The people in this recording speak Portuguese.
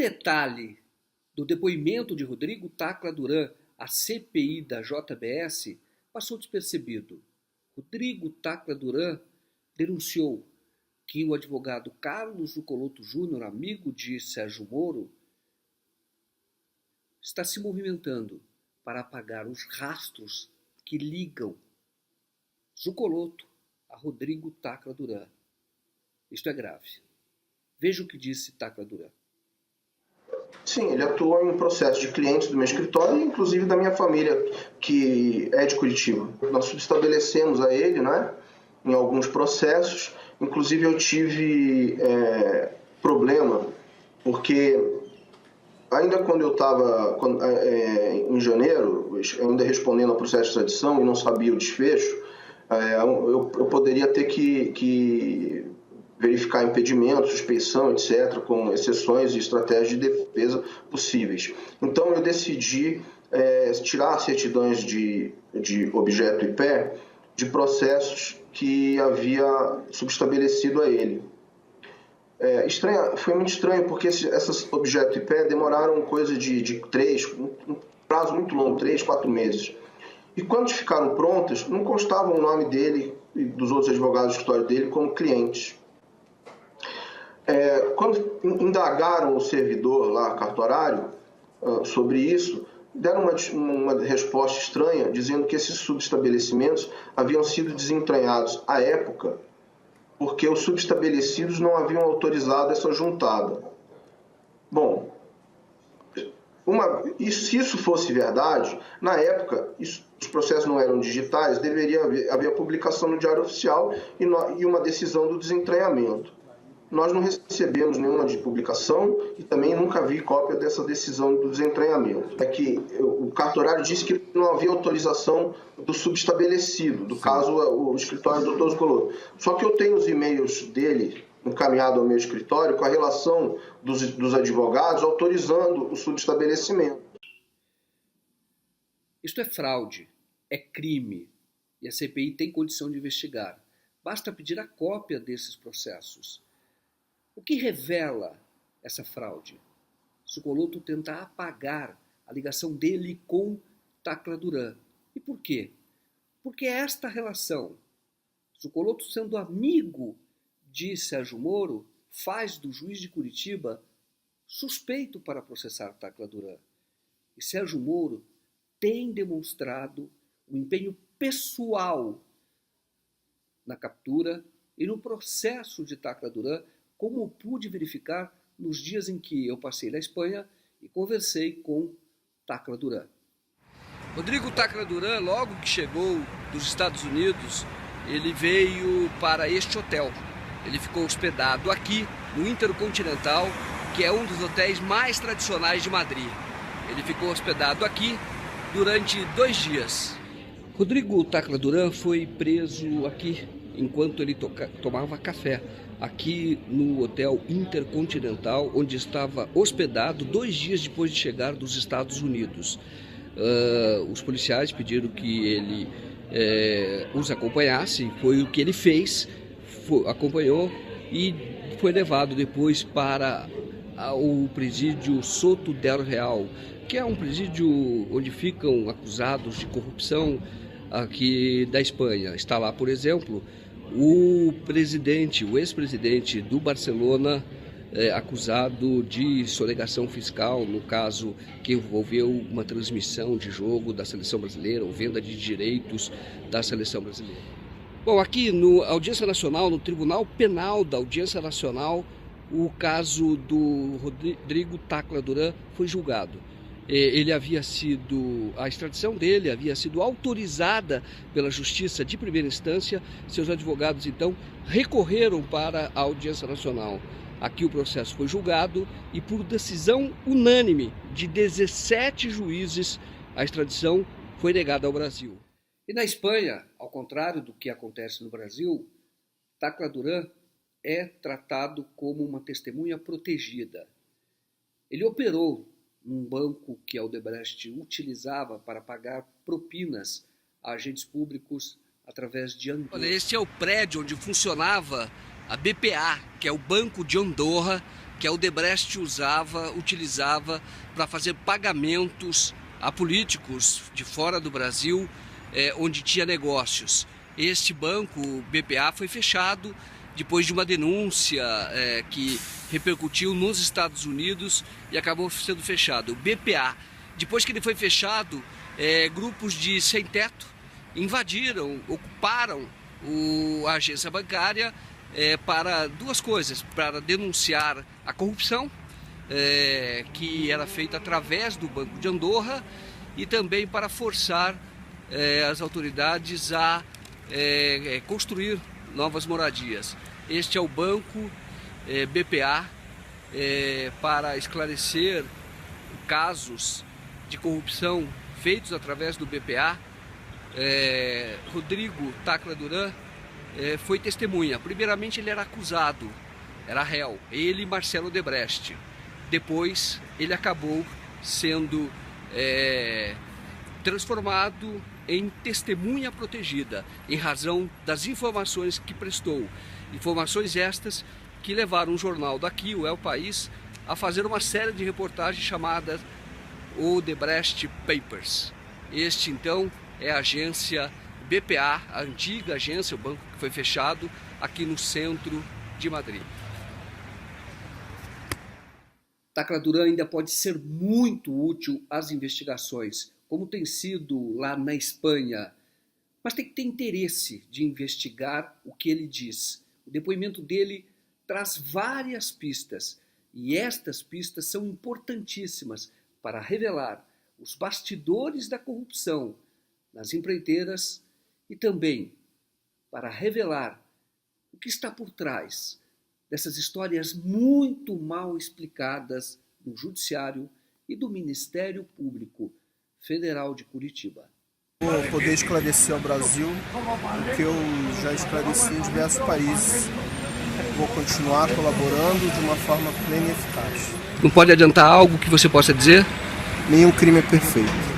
detalhe do depoimento de Rodrigo Tacla Duran à CPI da JBS passou despercebido. Rodrigo Tacla Duran denunciou que o advogado Carlos Zuccolotto Júnior, amigo de Sérgio Moro, está se movimentando para apagar os rastros que ligam Zuccolotto a Rodrigo Tacla Duran. Isto é grave. Veja o que disse Tacla Duran. Sim, ele atuou em um processo de clientes do meu escritório e inclusive da minha família, que é de Curitiba. Nós subestabelecemos a ele, né, em alguns processos. Inclusive eu tive problema, porque ainda quando eu estava em janeiro, ainda respondendo ao processo de extradição e não sabia o desfecho, eu poderia ter que verificar impedimentos, suspeição, etc., com exceções e estratégias de defesa possíveis. Então eu decidi tirar certidões de objeto e pé de processos que havia subestabelecido a ele. Foi muito estranho, porque esses objetos e pé demoraram coisa de um prazo muito longo, 3, 4 meses. E quando ficaram prontas, não constava o nome dele e dos outros advogados do escritório dele como clientes. Quando indagaram o servidor lá, cartorário, sobre isso, deram uma resposta estranha, dizendo que esses subestabelecimentos haviam sido desentranhados à época, porque os subestabelecidos não haviam autorizado essa juntada. Bom, se isso fosse verdade, na época, os processos não eram digitais, deveria haver a publicação no Diário Oficial e uma decisão do desentranhamento. Nós não recebemos nenhuma de publicação e também nunca vi cópia dessa decisão do desentranhamento. É que o cartorário disse que não havia autorização do subestabelecido, do caso o escritório do Dr. Zuccolotto. Só que eu tenho os e-mails dele encaminhado ao meu escritório com a relação dos advogados autorizando o subestabelecimento. Isto é fraude, é crime, e a CPI tem condição de investigar. Basta pedir a cópia desses processos. O que revela essa fraude? Zuccolotto tenta apagar a ligação dele com Tacla Duran. E por quê? Porque esta relação, Zuccolotto sendo amigo de Sérgio Moro, faz do juiz de Curitiba suspeito para processar Tacla Duran. E Sérgio Moro tem demonstrado um empenho pessoal na captura e no processo de Tacla Duran, como pude verificar nos dias em que eu passei na Espanha e conversei com Tacla Duran. Rodrigo Tacla Duran, logo que chegou dos Estados Unidos, ele veio para este hotel. Ele ficou hospedado aqui no Intercontinental, que é um dos hotéis mais tradicionais de Madrid. Ele ficou hospedado aqui durante 2 dias. Rodrigo Tacla Duran foi preso aqui enquanto ele tomava café, aqui no Hotel Intercontinental, onde estava hospedado 2 dias depois de chegar dos Estados Unidos. Os policiais pediram que ele os acompanhasse, foi o que ele fez, acompanhou e foi levado depois para o presídio Soto del Real, que é um presídio onde ficam acusados de corrupção aqui da Espanha. Está lá, por exemplo, o ex-presidente do Barcelona, acusado de sonegação fiscal, no caso que envolveu uma transmissão de jogo da seleção brasileira ou venda de direitos da seleção brasileira. Bom, aqui na Audiência Nacional, no Tribunal Penal da Audiência Nacional, o caso do Rodrigo Tacla Duran foi julgado. A extradição dele havia sido autorizada pela Justiça de primeira instância. Seus advogados, então, recorreram para a Audiência Nacional. Aqui o processo foi julgado e, por decisão unânime de 17 juízes, a extradição foi negada ao Brasil. E na Espanha, ao contrário do que acontece no Brasil, Tacla Duran é tratado como uma testemunha protegida. Ele operou num banco que a Odebrecht utilizava para pagar propinas a agentes públicos através de Andorra. Olha, este é o prédio onde funcionava a BPA, que é o Banco de Andorra, que a Odebrecht utilizava para fazer pagamentos a políticos de fora do Brasil, onde tinha negócios. Este banco, o BPA, foi fechado depois de uma denúncia que repercutiu nos Estados Unidos e acabou sendo fechado. O BPA, depois que ele foi fechado, grupos de sem-teto invadiram, ocuparam a agência bancária para duas coisas: para denunciar a corrupção que era feita através do Banco de Andorra, e também para forçar as autoridades a construir novas moradias. Este é o banco BPA, para esclarecer casos de corrupção feitos através do BPA. Rodrigo Tacla Duran foi testemunha. Primeiramente ele era acusado, era réu, ele e Marcelo Odebrecht. Depois ele acabou sendo transformado em testemunha protegida, em razão das informações que prestou. Informações estas que levaram um jornal daqui, o El País, a fazer uma série de reportagens chamadas Odebrecht Papers. Este então é a agência BPA, a antiga agência, o banco que foi fechado aqui no centro de Madrid. Tacla Duran ainda pode ser muito útil às investigações, como tem sido lá na Espanha, mas tem que ter interesse de investigar o que ele diz. O depoimento dele traz várias pistas, e estas pistas são importantíssimas para revelar os bastidores da corrupção nas empreiteiras e também para revelar o que está por trás dessas histórias muito mal explicadas no Judiciário e do Ministério Público Federal de Curitiba. Vou poder esclarecer ao Brasil o que eu já esclareci em diversos países. Vou continuar colaborando de uma forma plena e eficaz. Não pode adiantar algo que você possa dizer? Nenhum crime é perfeito.